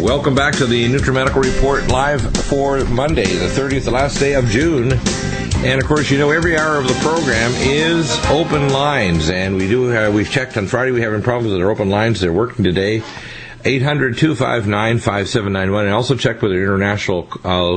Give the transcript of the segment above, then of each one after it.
Welcome back to the Nutrimedical Report live for Monday, the 30th, the last day of June. And, of course, you know, every hour of the program is open lines. And we've checked on Friday. We're having problems with our open lines. They're working today. 800-259-5791. And also check with our international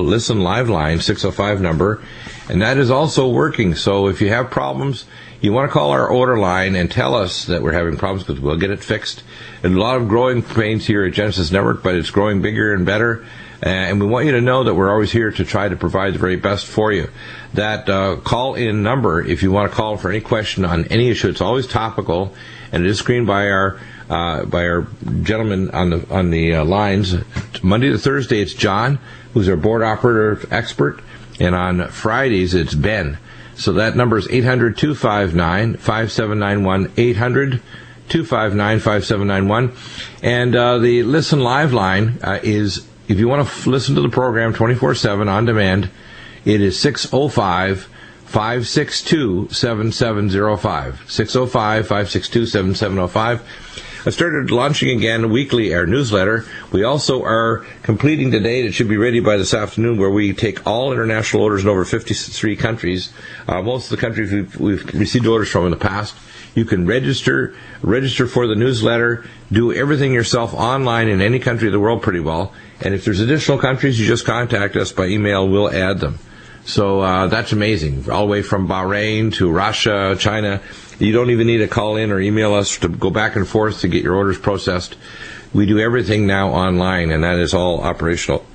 Listen Live line, 605 number. And that is also working. So if you have problems, you want to call our order line and tell us that we're having problems, because we'll get it fixed. And a lot of growing pains here at Genesis Network, but it's growing bigger and better. And we want you to know that we're always here to try to provide the very best for you. That call-in number, if you want to call for any question on any issue, it's always topical, and it is screened by our gentleman on the lines. Monday to Thursday, it's John, who's our board operator expert, and on Fridays, it's Ben. So that number is 800-259-5791, 800-259-5791. And the Listen Live line is, if you want to listen to the program 24/7 on demand, it is 605-562-7705, 605-562-7705. I started launching again weekly our newsletter. We also are completing today, it should be ready by this afternoon, where we take all international orders in over 53 countries. Most of the countries we've received orders from in the past. You can register for the newsletter, do everything yourself online in any country of the world pretty well. And if there's additional countries, you just contact us by email, we'll add them. So that's amazing. All the way from Bahrain to Russia, China. You don't even need to call in or email us to go back and forth to get your orders processed. We do everything now online, and that is all operational.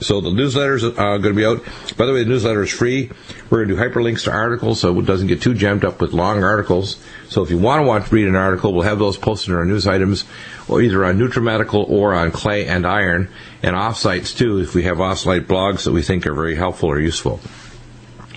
So the newsletter's going to be out. By the way, the newsletter is free. We're going to do hyperlinks to articles so it doesn't get too jammed up with long articles. So if you want to read an article, we'll have those posted in our news items, or either on Nutrimedical or on clay and iron, and off-sites too, if we have off-site blogs that we think are very helpful or useful.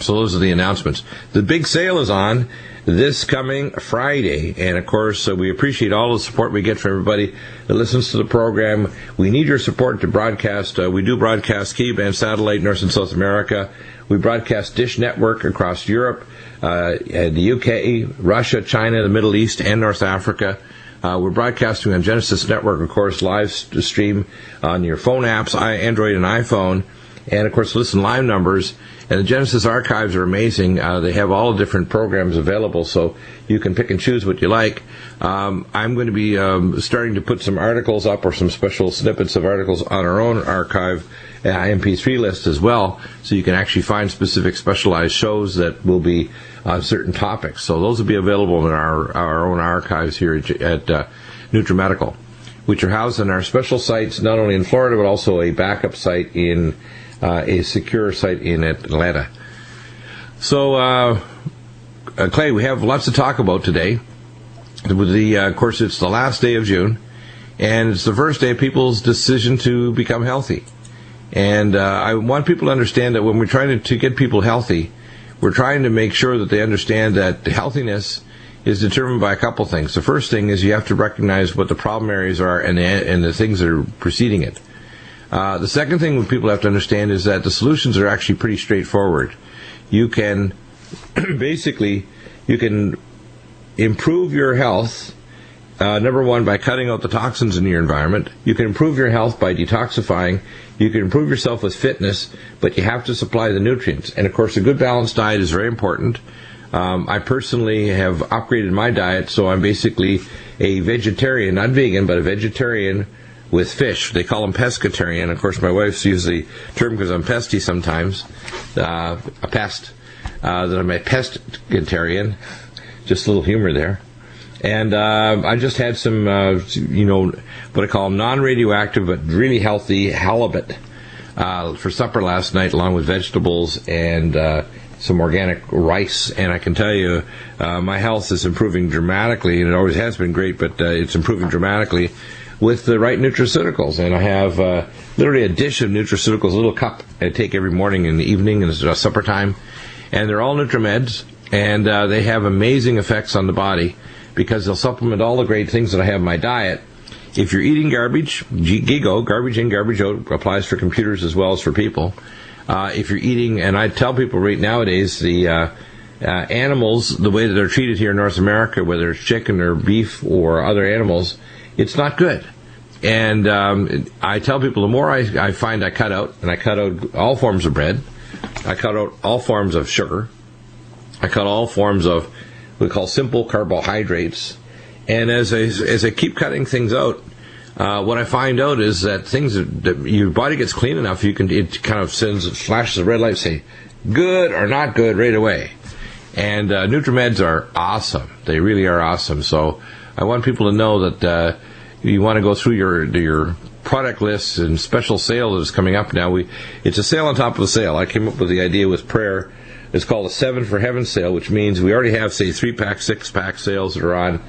So those are the announcements. The big sale is on this coming Friday, and of course we appreciate all the support we get from everybody that listens to the program. We need your support to broadcast. We do broadcast K-band satellite North and South America. We broadcast Dish Network across Europe, the UK, Russia, China, the Middle East, and North Africa. We're broadcasting on Genesis Network, of course, live stream on your phone apps, Android and iPhone, and of course listen live numbers. And the Genesis archives are amazing. They have all the different programs available, so you can pick and choose what you like. I'm going to be starting to put some articles up, or some special snippets of articles on our own archive MP3 list as well, so you can actually find specific specialized shows that will be on certain topics. So those will be available in our own archives here at Nutrimedical, which are housed in our special sites, not only in Florida, but also a backup site in a secure site in Atlanta. So, Clay, we have lots to talk about today. Of course, it's the last day of June, and it's the first day of people's decision to become healthy. And I want people to understand that when we're trying to get people healthy, we're trying to make sure that they understand that healthiness is determined by a couple things. The first thing is you have to recognize what the problem areas are and the things that are preceding it. The second thing that people have to understand is that the solutions are actually pretty straightforward. You can you can improve your health, number one, by cutting out the toxins in your environment. You can improve your health by detoxifying. You can improve yourself with fitness, but you have to supply the nutrients. And, of course, a good balanced diet is very important. I personally have upgraded my diet, so I'm basically a vegetarian, not vegan, but a vegetarian with fish. They call them pescatarian. Of course, my wife uses the term because I'm pesty sometimes. That I'm a pescatarian. Just a little humor there. And I just had some, what I call non-radioactive but really healthy halibut for supper last night, along with vegetables and some organic rice. And I can tell you, my health is improving dramatically, and it always has been great, but it's improving dramatically with the right nutraceuticals. And I have literally a dish of nutraceuticals, a little cup I take every morning and evening, and it's supper time. And they're all Nutrimeds, and they have amazing effects on the body because they'll supplement all the great things that I have in my diet. If you're eating garbage, GIGO, garbage in, garbage out, applies for computers as well as for people. If you're eating, and I tell people right nowadays, the animals, the way that they're treated here in North America, whether it's chicken or beef or other animals, it's not good. And I tell people the more I find I cut out, and I cut out all forms of bread, I cut out all forms of sugar, I cut all forms of what we call simple carbohydrates, and as I keep cutting things out, what I find out is that that your body gets clean enough, it kind of flashes a red light, say good or not good right away. And Nutrimeds are awesome; they really are awesome. So I want people to know that. You want to go through your product lists and special sale that is coming up now. It's a sale on top of a sale. I came up with the idea with prayer. It's called a 7 for Heaven sale, which means we already have, say, 3-pack, 6-pack sales that are on.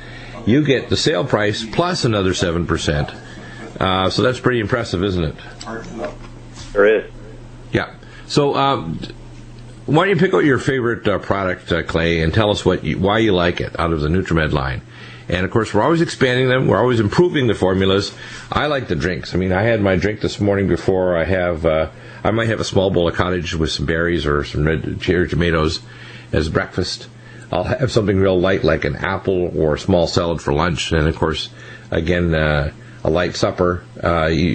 You get the sale price plus another 7%. So that's pretty impressive, isn't it? There is. Yeah. So why don't you pick out your favorite product, Clay, and tell us why you like it out of the Nutrimed line. And, of course, we're always expanding them. We're always improving the formulas. I like the drinks. I mean, I had my drink this morning before. I might have a small bowl of cottage with some berries or some red cherry tomatoes as breakfast. I'll have something real light like an apple or a small salad for lunch. And, of course, again, a light supper.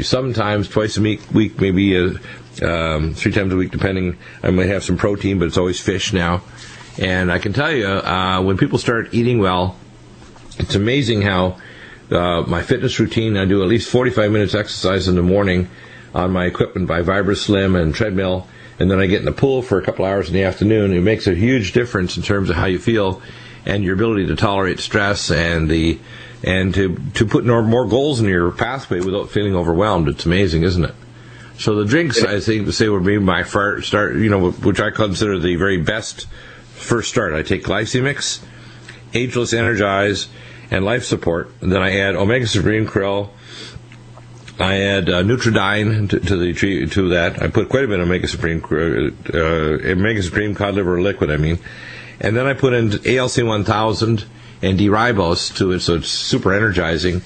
Sometimes twice a week, maybe 3 times a week, depending. I might have some protein, but it's always fish now. And I can tell you, when people start eating well, it's amazing how my fitness routine, I do at least 45 minutes exercise in the morning on my equipment by VibraSlim and treadmill, and then I get in the pool for a couple hours in the afternoon. It makes a huge difference in terms of how you feel and your ability to tolerate stress and to put more goals in your pathway without feeling overwhelmed. It's amazing, isn't it? So the drinks, I think, would be my first start, which I consider the very best first start. I take Glycemix, Ageless Energize, and Life Support. And then I add Omega Supreme Krill. I add Nutridyne to that. I put quite a bit of Omega Supreme cod liver liquid, And then I put in ALC 1000 and D-ribose to it, so it's super energizing.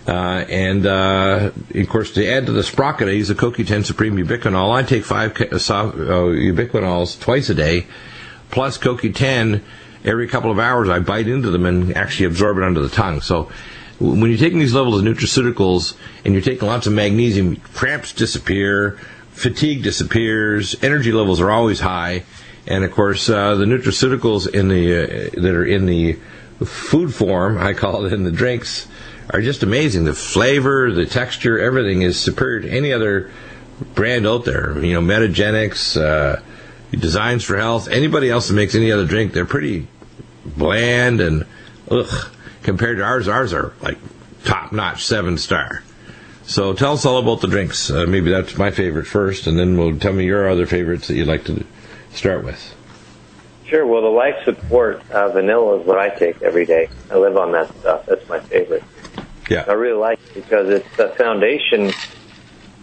Of course, to add to the sprocket, I use the CoQ10 Supreme Ubiquinol. I take 5 ubiquinols twice a day, plus CoQ10. Every couple of hours, I bite into them and actually absorb it under the tongue. So when you're taking these levels of nutraceuticals and you're taking lots of magnesium, cramps disappear, fatigue disappears, energy levels are always high. And, of course, the nutraceuticals that are in the food form, I call it in the drinks, are just amazing. The flavor, the texture, everything is superior to any other brand out there. Metagenics, Designs for Health, anybody else that makes any other drink, they're pretty bland and compared to ours. Ours are like top-notch 7-star. So tell us all about the drinks. Maybe that's my favorite first, and then tell me your other favorites that you'd like to start with. Sure. Well, the Life Support vanilla is what I take every day. I live on that stuff. That's my favorite. Yeah. I really like it because it's the foundation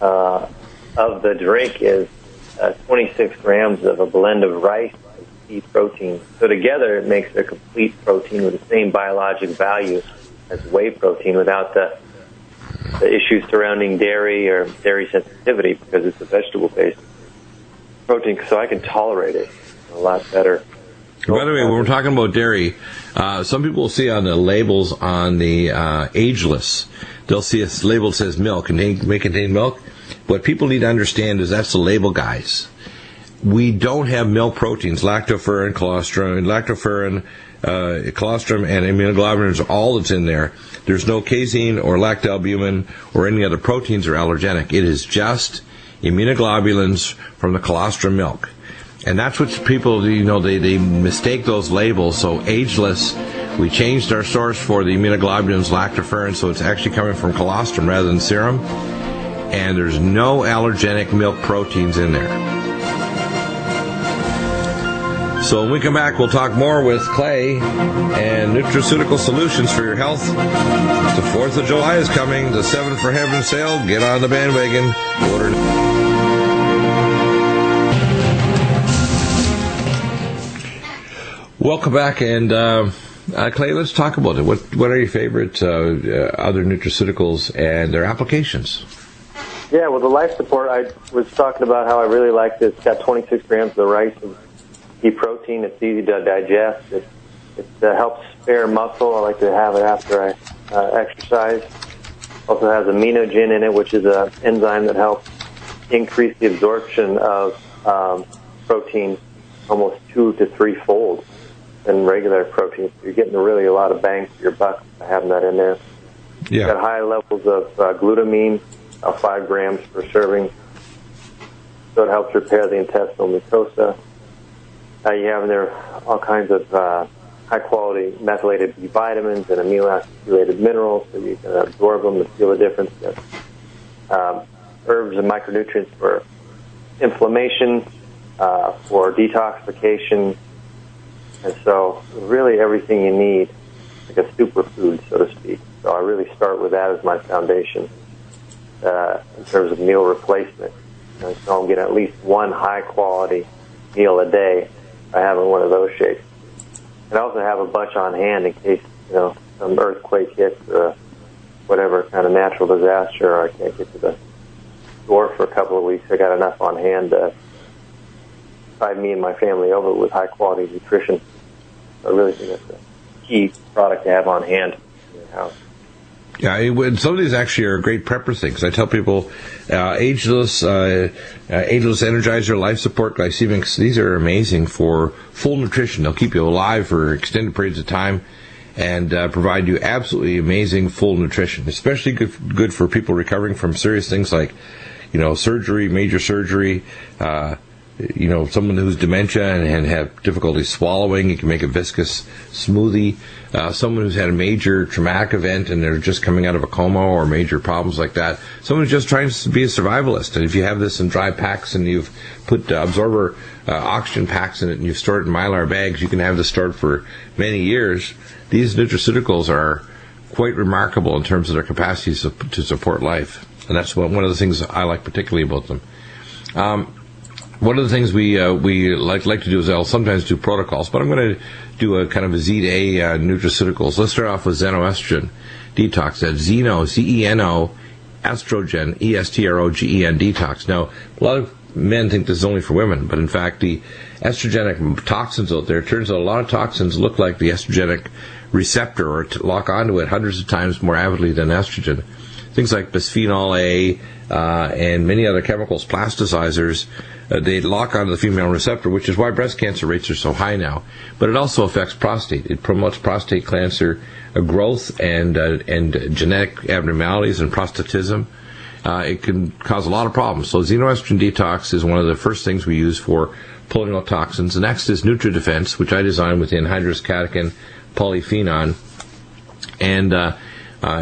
of the drink is 26 grams of a blend of rice and pea protein. So together it makes a complete protein with the same biologic value as whey protein without the issues surrounding dairy or dairy sensitivity because it's a vegetable-based protein. So I can tolerate it a lot better. By the way, when we're talking about dairy, some people will see on the labels on the ageless, they'll see a label that says milk, and they may contain milk. What people need to understand is that's the label, guys. We don't have milk proteins, lactoferrin, colostrum, and immunoglobulins are all that's in there. There's no casein or lactalbumin or any other proteins or allergenic. It is just immunoglobulins from the colostrum milk. And that's what people, they mistake those labels. So ageless, we changed our source for the immunoglobulins, lactoferrin, so it's actually coming from colostrum rather than serum. And there's no allergenic milk proteins in there. So when we come back, we'll talk more with Clay and nutraceutical solutions for your health. The 4th of July is coming, the 7 for Heaven sale. Get on the bandwagon. Order. Welcome back, and Clay, let's talk about it. What are your favorite other nutraceuticals and their applications? Yeah, well, the Life Support, I was talking about how I really like this. It's got 26 grams of rice and pea protein. It's easy to digest. It helps spare muscle. I like to have it after I exercise. Also has aminogen in it, which is an enzyme that helps increase the absorption of protein almost 2 to 3-fold than regular protein. So you're getting really a lot of bang for your buck by having that in there. Yeah. Got high levels of glutamine, 5 grams per serving. So it helps repair the intestinal mucosa. You have in there all kinds of high-quality methylated B vitamins and amino acid-chelated minerals, so you can absorb them and feel the difference. Herbs and micronutrients for inflammation, for detoxification, and so really everything you need, like a superfood, so to speak. So I really start with that as my foundation in terms of meal replacement. And so I'm getting at least one high-quality meal a day by having one of those shakes. And I also have a bunch on hand in case, some earthquake hits or whatever kind of natural disaster, or I can't get to the store for a couple of weeks. I got enough on hand to tide me and my family over with high-quality nutrition. So I really think that's a key product to have on hand in your house. Yeah, some of these actually are great prepper things. I tell people, Ageless Energizer, Life Support, Glycemics, these are amazing for full nutrition. They'll keep you alive for extended periods of time and provide you absolutely amazing full nutrition, especially good for people recovering from serious things like, surgery, major surgery, someone who's dementia and have difficulty swallowing. You can make a viscous smoothie. Someone who's had a major traumatic event and they're just coming out of a coma or major problems like that. Someone who's just trying to be a survivalist. And if you have this in dry packs and you've put absorber oxygen packs in it and you've stored it in Mylar bags, you can have this stored for many years. These nutraceuticals are quite remarkable in terms of their capacity to support life. And that's one of the things I like particularly about them. One of the things we like to do is I'll sometimes do protocols, but I'm going to do a kind of a Z-Day nutraceuticals. Let's start off with Xenoestrogen Detox. That's Xeno, Z-E-N-O, estrogen, E-S-T-R-O-G-E-N detox. Now, a lot of men think this is only for women, but in fact, the estrogenic toxins out there, it turns out a lot of toxins look like the estrogenic receptor or lock onto it hundreds of times more avidly than estrogen. Things like bisphenol A and many other chemicals, plasticizers, they lock onto the female receptor, which is why breast cancer rates are so high now. But it also affects prostate. It promotes prostate cancer growth and genetic abnormalities and prostatism. It can cause a lot of problems. So xenoestrogen detox is one of the first things we use for pulling out toxins. The next is NutriDefense, which I designed with anhydrous catechin polyphenol. And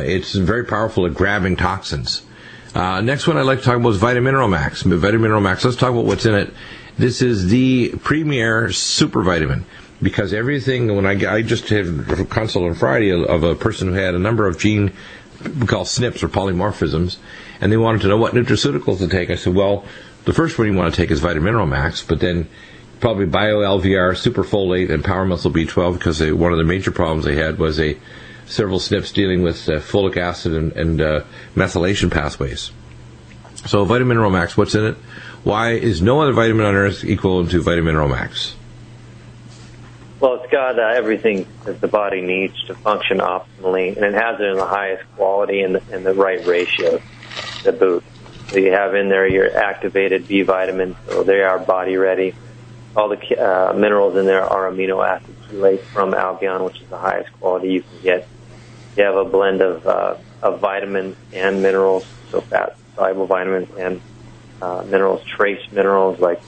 it's very powerful at grabbing toxins. Next one I'd like to talk about is Vitamineral Max. Vitamineral Max, let's talk about what's in it. This is the premier super vitamin because everything, when I just had a consult on Friday of a person who had a number of gene, we call SNPs or polymorphisms, and they wanted to know what nutraceuticals to take. I said, well, the first one you want to take is Vitamineral Max, but then probably Bio-LVR, Superfolate, and Power Methyl B12 because one of the major problems they had was several SNPs dealing with folic acid and methylation pathways. So Vitamineral Max, what's in it? Why is no other vitamin on earth equal to Vitamineral Max? Well, it's got everything that the body needs to function optimally, and it has it in the highest quality and the right ratio to boot. So you have in there your activated B vitamins, so they are body ready. All the minerals in there are amino acid chelates from Albion, which is the highest quality you can get. You have a blend of vitamins and minerals, so fat-soluble vitamins and minerals, trace minerals like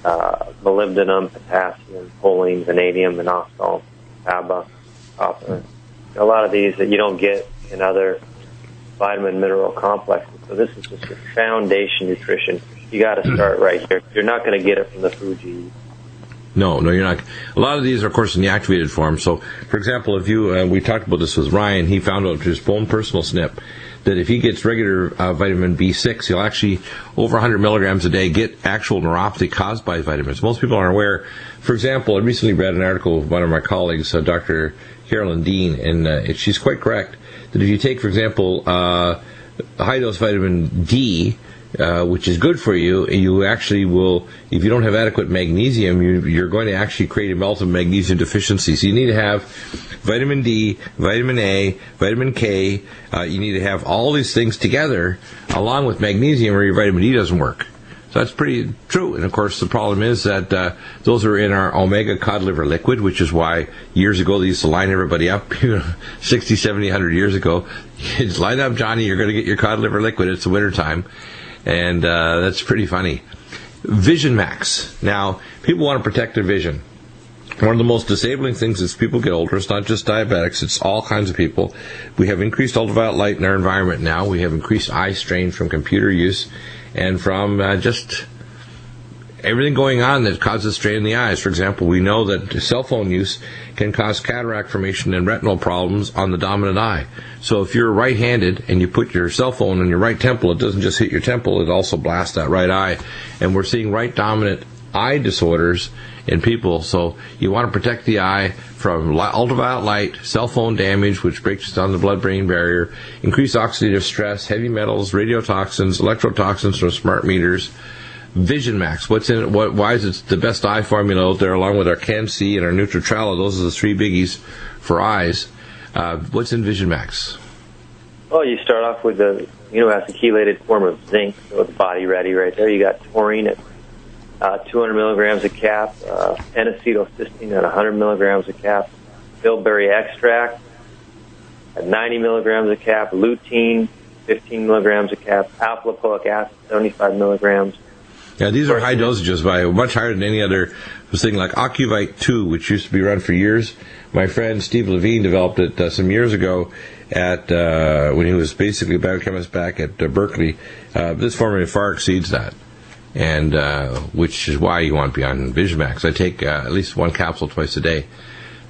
molybdenum, potassium, choline, vanadium, minoxidil, GABA, copper. A lot of these that you don't get in other vitamin mineral complexes. So this is just your foundation nutrition. You got to start right here. You're not going to get it from the food you eat. No, you're not. A lot of these are, of course, in the activated form. So, for example, if you, we talked about this with Ryan, he found out through his own personal SNP that if he gets regular vitamin B6, he'll actually, over 100 milligrams a day, get actual neuropathy caused by vitamins. Most people aren't aware. For example, I recently read an article with one of my colleagues, Dr. Carolyn Dean, and she's quite correct that if you take, for example, high-dose vitamin D, which is good for you. You actually will, if you don't have adequate magnesium, you're going to actually create a melt of magnesium deficiency. So you need to have vitamin D, vitamin A, vitamin K. You need to have all these things together along with magnesium, or your vitamin D doesn't work. So that's pretty true. And of course, the problem is that those are in our omega cod liver liquid, which is why years ago they used to line everybody up, 60, 70, 100 years ago. Just line up, Johnny, you're going to get your cod liver liquid. It's the winter time. And that's pretty funny. Vision Max. Now, people want to protect their vision. One of the most disabling things as people get older, it's not just diabetics, it's all kinds of people. We have increased ultraviolet light in our environment now. We have increased eye strain from computer use and from just everything going on that causes strain in the eyes. For example, we know that cell phone use can cause cataract formation and retinal problems on the dominant eye. So if you're right-handed and you put your cell phone on your right temple, it doesn't just hit your temple, it also blasts that right eye. And we're seeing right-dominant eye disorders in people. So you want to protect the eye from ultraviolet light, cell phone damage, which breaks down the blood-brain barrier, increased oxidative stress, heavy metals, radiotoxins, electrotoxins from smart meters. Vision Max. What's in it? Why is it the best eye formula out there, along with our Can-C and our Nutritrella? Those are the three biggies for eyes. What's in Vision Max? Well, you start off with the acid chelated form of zinc, so the body ready right there. You got taurine at 200 milligrams a cap, N-acetylcysteine at 100 milligrams a cap, bilberry extract at 90 milligrams a cap, lutein 15 milligrams a cap, alpha lipoic acid 75 milligrams. Yeah, these are high dosages, by much higher than any other thing, like Ocuvite 2, which used to be run for years. My friend Steve Levine developed it some years ago at when he was basically a biochemist back at Berkeley. This formula far exceeds that, and which is why you want to be on Vision Max. I take at least one capsule twice a day.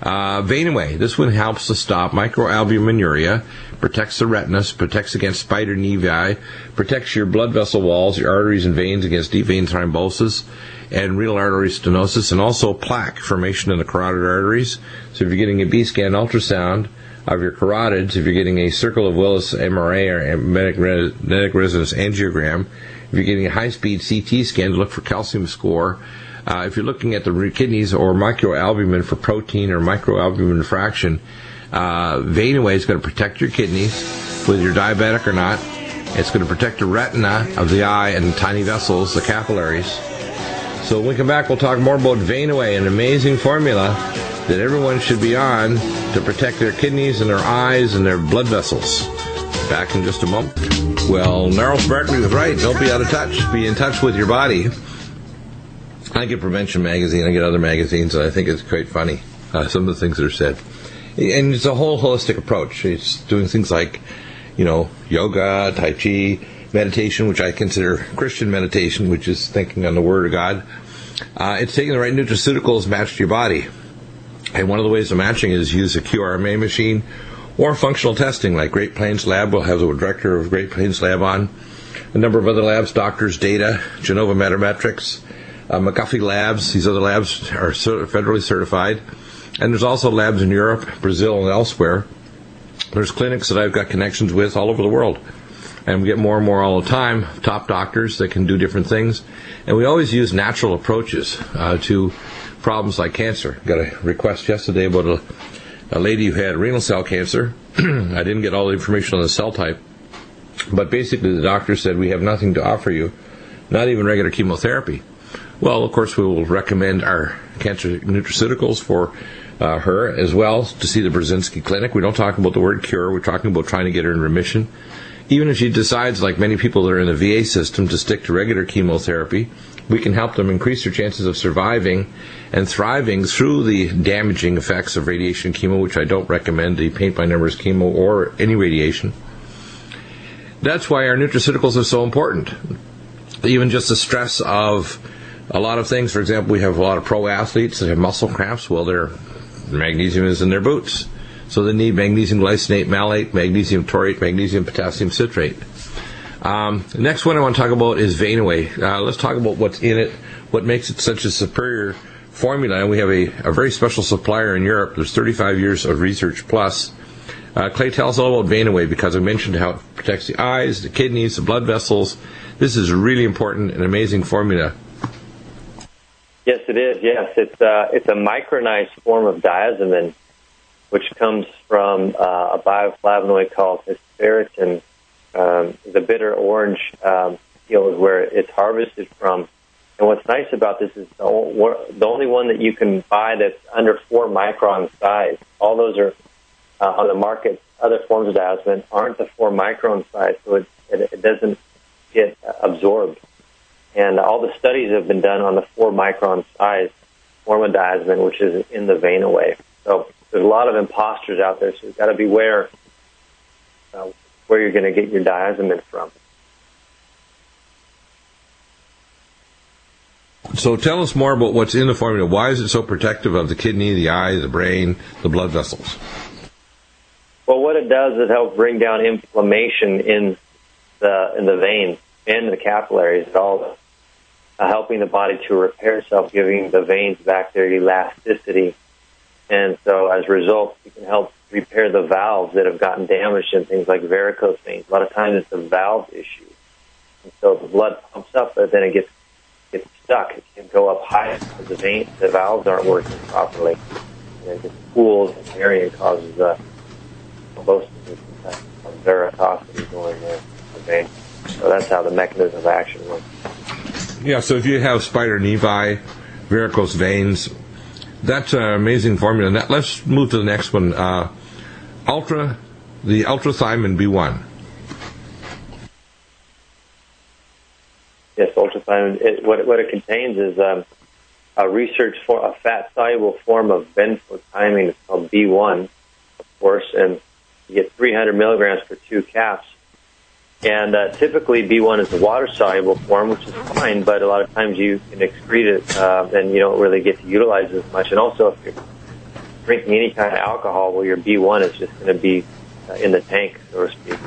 Vein-Away. This one helps to stop microalbuminuria, protects the retinas, protects against spider nevi, protects your blood vessel walls, your arteries and veins against deep vein thrombosis and renal artery stenosis, and also plaque formation in the carotid arteries. So if you're getting a B-scan ultrasound of your carotids, if you're getting a circle of Willis MRA or magnetic resonance angiogram, if you're getting a high-speed CT scan to look for calcium score, if you're looking at the kidneys or microalbumin for protein or microalbumin fraction, Vein-Away is going to protect your kidneys, whether you're diabetic or not. It's going to protect the retina of the eye and the tiny vessels, the capillaries. So when we come back, we'll talk more about Vein-Away, an amazing formula that everyone should be on to protect their kidneys and their eyes and their blood vessels. Back in just a moment. Well, Gnarls Barkley was right. Don't be out of touch. Be in touch with your body. I get Prevention Magazine, I get other magazines, and I think it's quite funny, some of the things that are said. And it's a whole holistic approach. It's doing things like, yoga, Tai Chi, meditation, which I consider Christian meditation, which is thinking on the Word of God. It's taking the right nutraceuticals matched to your body. And one of the ways of matching is use a QRMA machine or functional testing, like Great Plains Lab. We'll have the director of Great Plains Lab on. A number of other labs, Doctors Data, Genova Metametrics, McAfee Labs. These other labs are federally certified. And there's also labs in Europe, Brazil, and elsewhere. There's clinics that I've got connections with all over the world. And we get more and more all the time, top doctors that can do different things. And we always use natural approaches to problems like cancer. Got a request yesterday about a lady who had renal cell cancer. I didn't get all the information on the cell type. But basically the doctor said, we have nothing to offer you, not even regular chemotherapy. Well, of course, we will recommend our cancer nutraceuticals for her as well to see the Brzezinski Clinic. We don't talk about the word cure. We're talking about trying to get her in remission. Even if she decides, like many people that are in the VA system, to stick to regular chemotherapy, we can help them increase their chances of surviving and thriving through the damaging effects of radiation chemo, which I don't recommend, the paint-by-numbers chemo or any radiation. That's why our nutraceuticals are so important. Even just the stress of a lot of things. For example, we have a lot of pro athletes that have muscle cramps. Well, their magnesium is in their boots. So they need magnesium glycinate, malate, magnesium taurate, magnesium potassium citrate. The next one I want to talk about is Vein-Away. Let's talk about what's in it, what makes it such a superior formula. And we have a very special supplier in Europe. There's 35 years of research plus. Clay, tell us all about Vein-Away, because I mentioned how it protects the eyes, the kidneys, the blood vessels, This is a really important and amazing formula. Yes, it is. Yes, it's a micronized form of diazimin, which comes from a bioflavonoid called hesperetin. The bitter orange peel is where it's harvested from. And what's nice about this is the only one that you can buy that's under 4 micron size. All those are on the market. Other forms of diazimin aren't the 4 micron size, so it doesn't get absorbed. And all the studies have been done on the 4 micron size form of diazimin, which is in the vein away. So there's a lot of imposters out there, so you've got to beware where you're going to get your diazimin from. So tell us more about what's in the formula. Why is it so protective of the kidney, the eye, the brain, the blood vessels? Well, what it does is help bring down inflammation in the veins and the capillaries. It's all helping the body to repair itself, giving the veins back their elasticity. And so as a result, you can help repair the valves that have gotten damaged in things like varicose veins. A lot of times it's a valve issue. And so the blood pumps up, but then it gets stuck. It can go up high because the valves aren't working properly. And it just pools in the area and causes most of varicosity going there in the vein. So that's how the mechanism of action works. Yeah, so if you have spider nevi, varicose veins, that's an amazing formula. Now, let's move to the next one. The ultrathiamine B1. Yes, ultrathiamine. What it contains is a fat-soluble form of benfotiamine. It's called B1, of course, and you get 300 milligrams for 2 caps. And typically B1 is a water-soluble form, which is fine, but a lot of times you can excrete it, and you don't really get to utilize it as much. And also, if you're drinking any kind of alcohol, well, your B1 is just going to be in the tank, so to speak.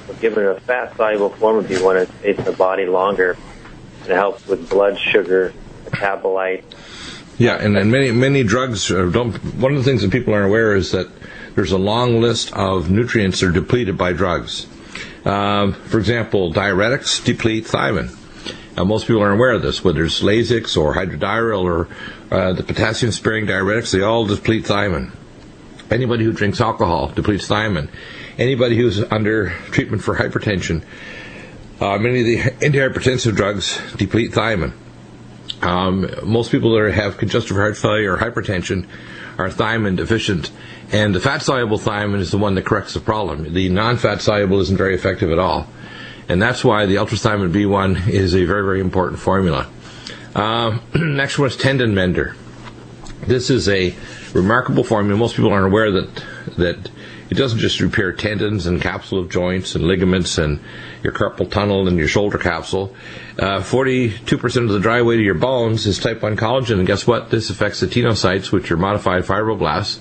So given a fat-soluble form of B1, it stays in the body longer, and it helps with blood sugar metabolite. Yeah, and many drugs don't. One of the things that people aren't aware is that there's a long list of nutrients that are depleted by drugs. For example, diuretics deplete thiamine. Most people aren't aware of this, whether it's Lasix or hydrodiol or the potassium-sparing diuretics, they all deplete thiamine. Anybody who drinks alcohol depletes thiamine. Anybody who's under treatment for hypertension, many of the antihypertensive drugs deplete thiamine. Most people that have congestive heart failure or hypertension are thiamine deficient, and the fat-soluble thiamine is the one that corrects the problem. The non-fat-soluble isn't very effective at all, and that's why the ultrathiamine B1 is a very, very important formula. Next one is tendon mender. This is a remarkable formula. Most people aren't aware that it doesn't just repair tendons and capsule of joints and ligaments and your carpal tunnel and your shoulder capsule. 42% of the dry weight of your bones is type 1 collagen, and guess what? This affects the tenocytes, which are modified fibroblasts,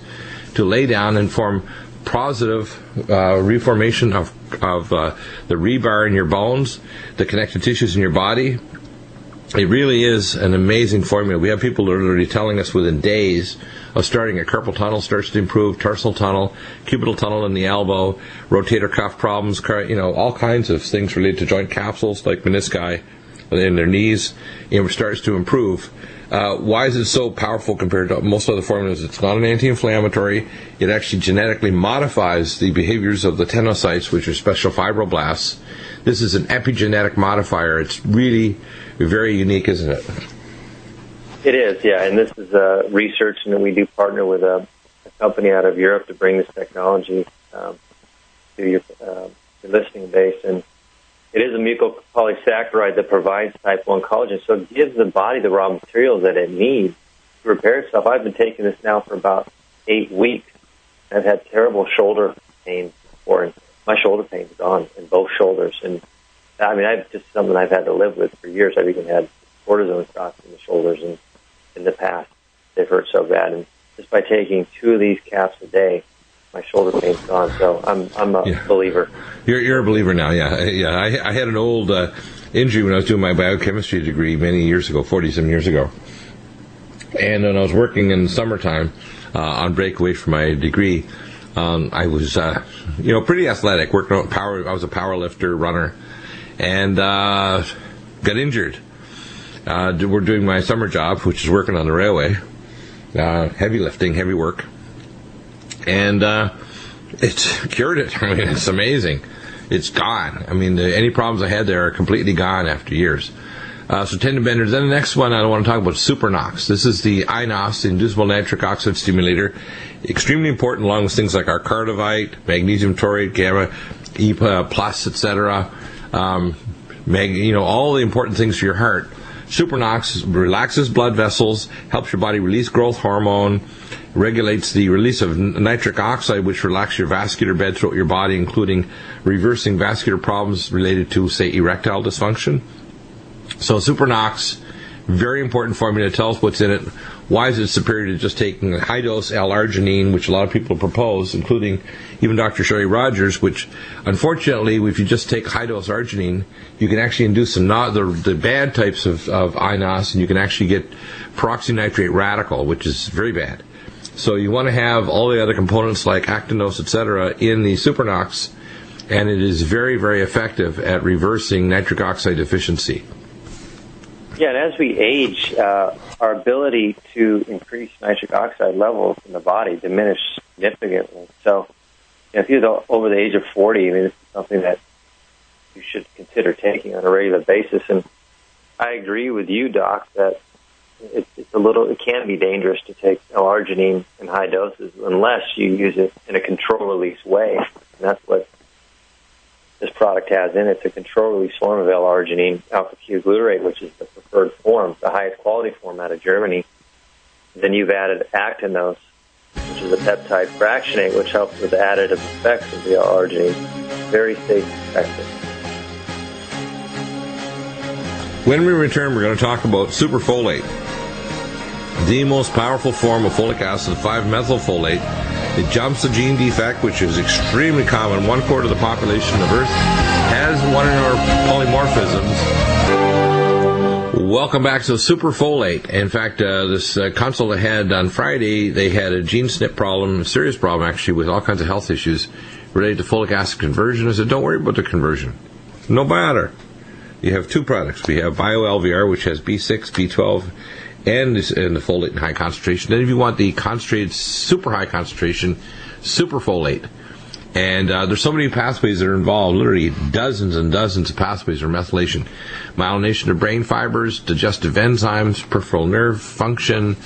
to lay down and form positive reformation of the rebar in your bones, the connective tissues in your body. It really is an amazing formula. We have people literally telling us within days of starting, a carpal tunnel starts to improve, tarsal tunnel, cubital tunnel in the elbow, rotator cuff problems, all kinds of things related to joint capsules like menisci in their knees, starts to improve. Why is it so powerful compared to most other formulas? It's not an anti-inflammatory. It actually genetically modifies the behaviors of the tenocytes, which are special fibroblasts. This is an epigenetic modifier. It's really very unique, isn't it? It is, yeah. And this is research, and we do partner with a company out of Europe to bring this technology to your listening base. And it is a mucopolysaccharide that provides type 1 collagen, so it gives the body the raw materials that it needs to repair itself. I've been taking this now for about 8 weeks. I've had terrible shoulder pain before, and my shoulder pain's gone in both shoulders. And I mean, I've just something I've had to live with for years. I've even had cortisone shots in the shoulders, and in the past they've hurt so bad. And just by taking 2 of these caps a day, my shoulder pain's gone. So I'm a believer. You're a believer now, yeah. I had an old injury when I was doing my biochemistry degree many years ago, 40-some years ago. And when I was working in the summertime on break away from my degree, I was pretty athletic. Working on power. I was a power lifter, runner. and got injured. We're doing my summer job, which is working on the railway, heavy lifting, heavy work, and it's cured it. I mean, it's amazing. It's gone. I mean, any problems I had there are completely gone after years. So tendon benders. Then the next one I want to talk about is SuperNOX. This is the INOS, the inducible nitric oxide stimulator. Extremely important along with things like our cardivite, magnesium taurate, gamma, E plus, etc. All the important things for your heart. SuperNOX relaxes blood vessels, helps your body release growth hormone, regulates the release of nitric oxide, which relaxes your vascular bed throughout your body, including reversing vascular problems related to, say, erectile dysfunction. So SuperNOX, very important formula. Tell us what's in it. Why is it superior to just taking high-dose L-arginine, which a lot of people propose, including even Dr. Sherry Rogers, which, unfortunately, if you just take high-dose arginine, you can actually induce the bad types of INOS, and you can actually get peroxynitrate radical, which is very bad. So you want to have all the other components like actinose, etc., in the SuperNOX, and it is very, very effective at reversing nitric oxide deficiency. Yeah, and as we age, our ability to increase nitric oxide levels in the body diminishes significantly. So, if you're over the age of 40, I mean, this is something that you should consider taking on a regular basis. And I agree with you, Doc, that it can be dangerous to take L-arginine in high doses unless you use it in a control-release way. And that's what this product has in it. It's a control-release form of L-arginine, alpha-Q-glutarate, which is the preferred form, the highest quality form out of Germany. Then you've added actinose, which is a peptide fractionate, which helps with the additive effects of the L-arginine. Very safe and effective. When we return, we're going to talk about superfolate, the most powerful form of folic acid, 5-methylfolate. It jumps the gene defect, which is extremely common. 1/4 of the population of Earth has one or more polymorphisms. Welcome back to superfolate. In fact, this consult I had on Friday, they had a gene SNP problem, a serious problem actually, with all kinds of health issues related to folic acid conversion. I said, don't worry about the conversion. No matter. You have two products. We have BioLVR, which has B6, B12, and the folate in high concentration. Then if you want the concentrated, super high concentration, superfolate. And there's so many pathways that are involved, literally dozens and dozens of pathways for methylation. Myelination of brain fibers, digestive enzymes, peripheral nerve function,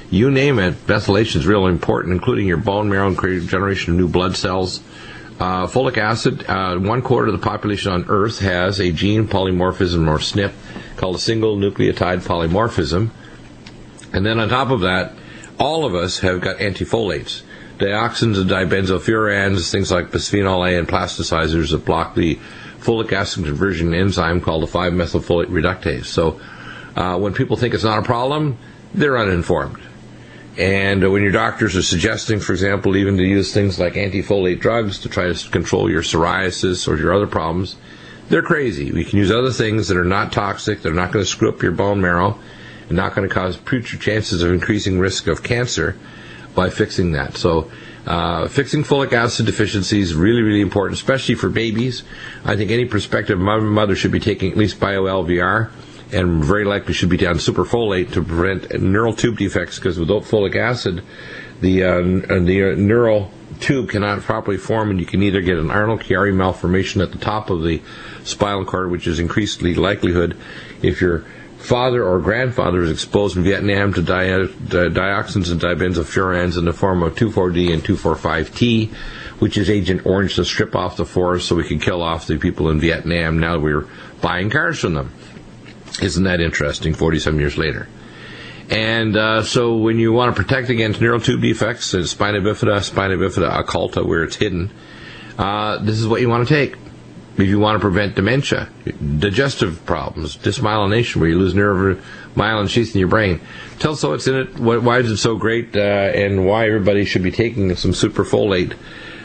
you name it, methylation is really important, including your bone marrow and generation of new blood cells. Folic acid, 1/4 of the population on Earth has a gene polymorphism, or SNP, called a single nucleotide polymorphism. And then on top of that, all of us have got antifolates. Dioxins and dibenzofurans, things like bisphenol A and plasticizers that block the folic acid conversion enzyme called the 5-methylfolate reductase. So when people think it's not a problem, they're uninformed. And when your doctors are suggesting, for example, even to use things like antifolate drugs to try to control your psoriasis or your other problems, they're crazy. We can use other things that are not toxic, they're not going to screw up your bone marrow, and not going to cause future chances of increasing risk of cancer by fixing that. So fixing folic acid deficiency is really, really important, especially for babies. I think any prospective mother should be taking at least BioLVR, and very likely should be on superfolate to prevent neural tube defects, because without folic acid, the neural tube cannot properly form, and you can either get an Arnold-Chiari malformation at the top of the spinal cord, which is increasingly likelihood if your father or grandfather was exposed in Vietnam to dioxins and dibenzofurans in the form of 2,4-D and 2,4,5-T, which is Agent Orange to strip off the forest so we can kill off the people in Vietnam. Now we're buying cars from them. Isn't that interesting, 40-some years later? And so when you want to protect against neural tube defects, spina bifida occulta, where it's hidden, this is what you want to take. If you want to prevent dementia, digestive problems, dysmyelination, where you lose myelin sheath in your brain. Tell us what's in it, why is it so great, and why everybody should be taking some superfolate,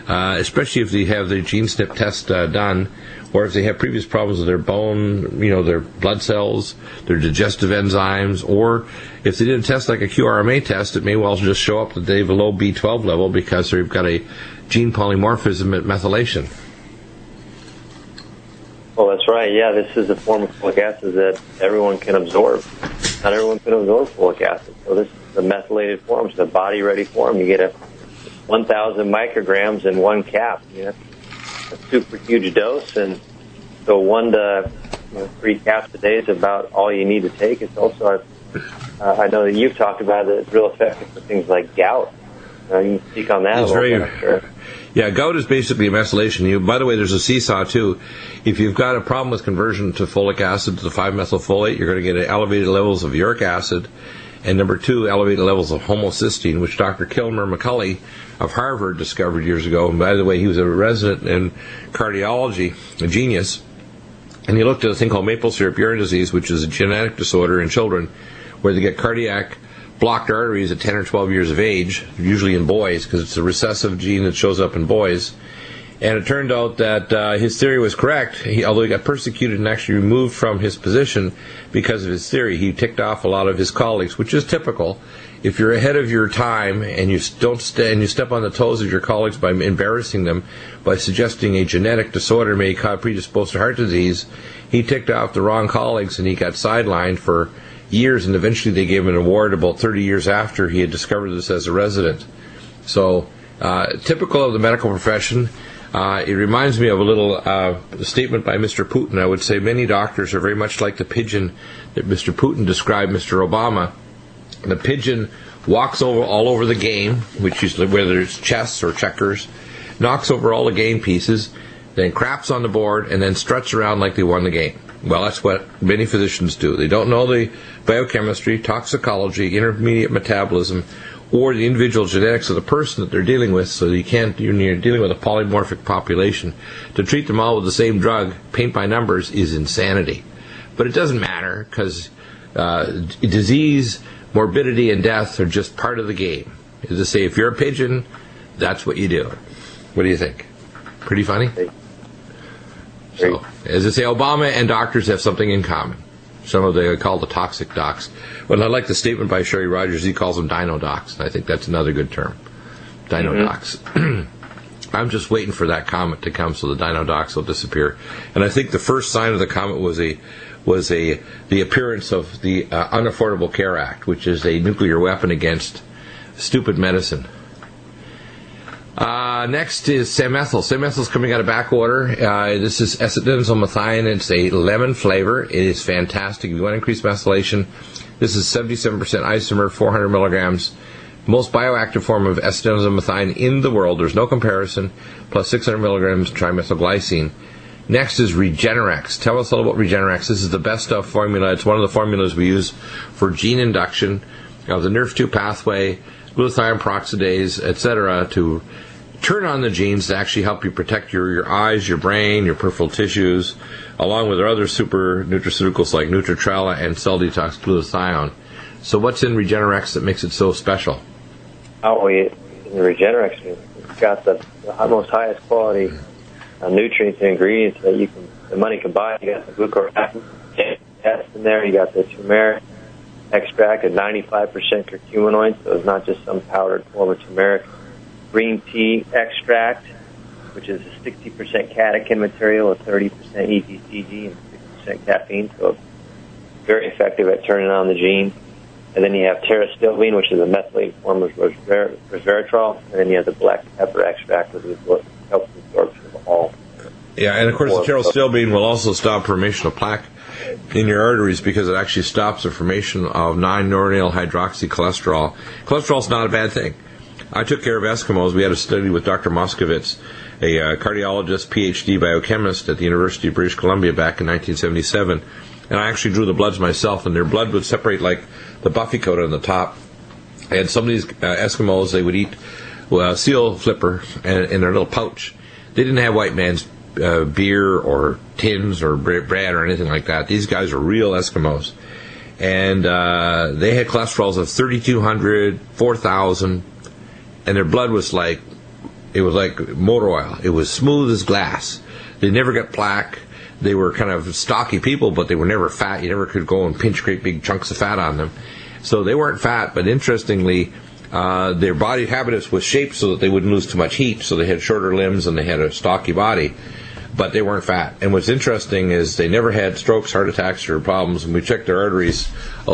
especially if they have their gene SNP test done, or if they have previous problems with their bone, their blood cells, their digestive enzymes, or if they did a test like a QRMA test, it may well just show up that they have a low B12 level because they've got a gene polymorphism at methylation. Well, that's right. Right, yeah, this is a form of folic acid that everyone can absorb. Not everyone can absorb folic acid. So this is the methylated form. It's a body-ready form. You get a 1,000 micrograms in one cap. That's a super huge dose. And so 1 to 3 caps a day is about all you need to take. It's also, I know that you've talked about it, it's real effective for things like gout. You can speak on that a little bit, I'm sure. Yeah, gout is basically a methylation. By the way, there's a seesaw, too. If you've got a problem with conversion to folic acid to the 5-methylfolate, you're going to get elevated levels of uric acid, and number 2, elevated levels of homocysteine, which Dr. Kilmer McCulley of Harvard discovered years ago. And by the way, he was a resident in cardiology, a genius, and he looked at a thing called maple syrup urine disease, which is a genetic disorder in children where they get cardiac blocked arteries at 10 or 12 years of age, usually in boys, because it's a recessive gene that shows up in boys. And it turned out that his theory was correct. Although he got persecuted and actually removed from his position because of his theory, he ticked off a lot of his colleagues, which is typical. If you're ahead of your time and you you step on the toes of your colleagues by embarrassing them, by suggesting a genetic disorder may predispose to heart disease, he ticked off the wrong colleagues and he got sidelined for years, and eventually they gave him an award about 30 years after he had discovered this as a resident. So, typical of the medical profession. It reminds me of a little statement by Mr. Putin. I would say many doctors are very much like the pigeon that Mr. Putin described Mr. Obama. The pigeon walks all over the game, which is whether it's chess or checkers, knocks over all the game pieces, then craps on the board, and then struts around like they won the game. Well, that's what many physicians do. They don't know the biochemistry, toxicology, intermediate metabolism, or the individual genetics of the person that they're dealing with, so you're dealing with a polymorphic population. To treat them all with the same drug, paint by numbers, is insanity. But it doesn't matter, because disease, morbidity, and death are just part of the game. As I say, if you're a pigeon, that's what you do. What do you think? Pretty funny? So, as I say, Obama and doctors have something in common. Some of them call the toxic docs. Well, I like the statement by Sherry Rogers. He calls them dino docs. I think that's another good term. Dino docs. I'm just waiting for that comet to come so the dino docs will disappear. And I think the first sign of the comet was the appearance of the Unaffordable Care Act, which is a nuclear weapon against stupid medicine. Next is Samethyl. Samethyl is coming out of backwater. This is acetylbenzoyl. It's a lemon flavor. It is fantastic. If you want to increase methylation, this is 77% isomer, 400 milligrams. Most bioactive form of acetylbenzoyl in the world. There's no comparison. Plus 600 milligrams trimethylglycine. Next is Regenerex. Tell us all about Regenerex. This is the best stuff formula. It's one of the formulas we use for gene induction of the NRF2 pathway, glutathione peroxidase, etc., to turn on the genes to actually help you protect your eyes, your brain, your peripheral tissues, along with our other super nutraceuticals like Nutritrella and cell detox glutathione. So what's in Regenerex that makes it so special? Oh, in Regenerex, it's got the most highest quality nutrients and ingredients that the money can buy. You got the glucoraphanin in there. You got the turmeric extract at 95% curcuminoid, so it's not just some powdered form of turmeric. Green tea extract, which is a 60% catechin material, a 30% EPCG, and 6% caffeine, so it's very effective at turning on the gene. And then you have pterostilbene, which is a methylated form of resveratrol, and then you have the black pepper extract, which helps absorption of all. Yeah, and of course the pterostilbene will also stop formation of plaque in your arteries because it actually stops the formation of non-norenyl hydroxycholesterol. Cholesterol's not a bad thing. I took care of Eskimos. We had a study with Dr. Moskovitz, a cardiologist, PhD biochemist at the University of British Columbia back in 1977. And I actually drew the bloods myself, and their blood would separate like the buffy coat on the top. And some of these Eskimos, they would eat seal flipper in their little pouch. They didn't have white man's beer or tins or bread or anything like that. These guys were real Eskimos. And they had cholesterols of 3,200, 4,000, and their blood was like motor oil. It was smooth as glass. They never got plaque. They were kind of stocky people, but they were never fat. You never could go and pinch great big chunks of fat on them. So they weren't fat, but interestingly, their body habitus was shaped so that they wouldn't lose too much heat, so they had shorter limbs and they had a stocky body. but they weren't fat. And what's interesting is they never had strokes, heart attacks, or problems. When we checked their arteries,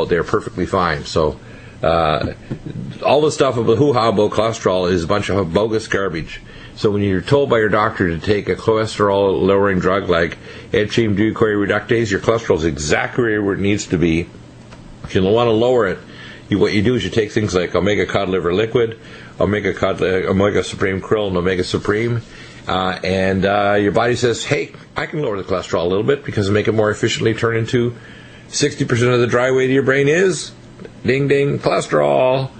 they're perfectly fine. So all the stuff about hoo-ha about cholesterol is a bunch of bogus garbage. So when you're told by your doctor to take a cholesterol-lowering drug like etchine-deuteric-reductase, your cholesterol is exactly where it needs to be. If you want to lower it, what you do is you take things like omega cod liver liquid, omega supreme krill, and omega supreme, and your body says, hey, I can lower the cholesterol a little bit because it'll make it more efficiently turn into 60% of the dry weight of your brain is, ding, ding, cholesterol.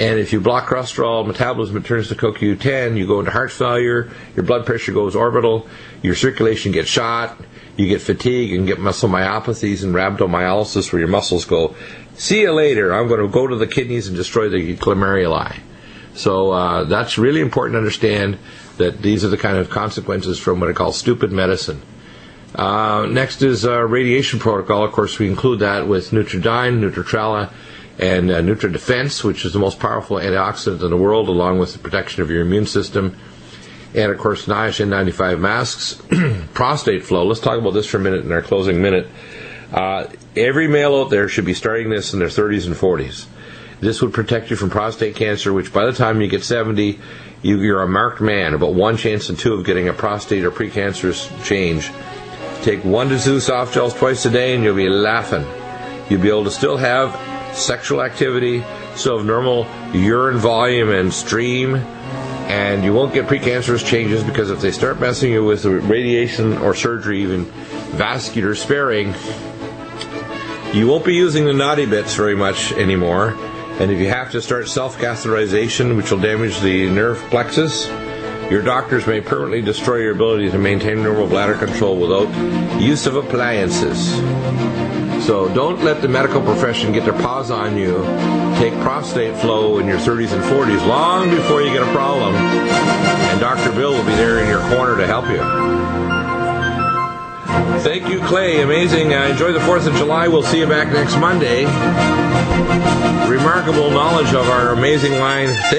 And if you block cholesterol metabolism, it turns to CoQ10, you go into heart failure, your blood pressure goes orbital, your circulation gets shot, you get fatigue and get muscle myopathies and rhabdomyolysis where your muscles go, see you later, I'm going to go to the kidneys and destroy the glomeruli. So that's really important to understand that these are the kind of consequences from what I call stupid medicine. Next is radiation protocol. Of course, we include that with Nutridyne, Nutritrala, and NutriDefense, which is the most powerful antioxidant in the world, along with the protection of your immune system. And, of course, NIOSH N95 masks. Prostate flow. Let's talk about this for a minute in our closing minute. Every male out there should be starting this in their 30s and 40s. This would protect you from prostate cancer, which by the time you get 70, you're a marked man. About 1 chance in 2 of getting a prostate or precancerous change. Take 1 to 2 soft gels twice a day and you'll be laughing. You'll be able to still have sexual activity, still have normal urine volume and stream, and you won't get precancerous changes, because if they start messing you with radiation or surgery, even vascular sparing, you won't be using the naughty bits very much anymore. And if you have to start self-catheterization, which will damage the nerve plexus, your doctors may permanently destroy your ability to maintain normal bladder control without use of appliances. So don't let the medical profession get their paws on you. Take prostate flow in your 30s and 40s long before you get a problem. And Dr. Bill will be there in your corner to help you. Thank you, Clay. Amazing. Enjoy the 4th of July. We'll see you back next Monday. Remarkable knowledge of our amazing line. Thank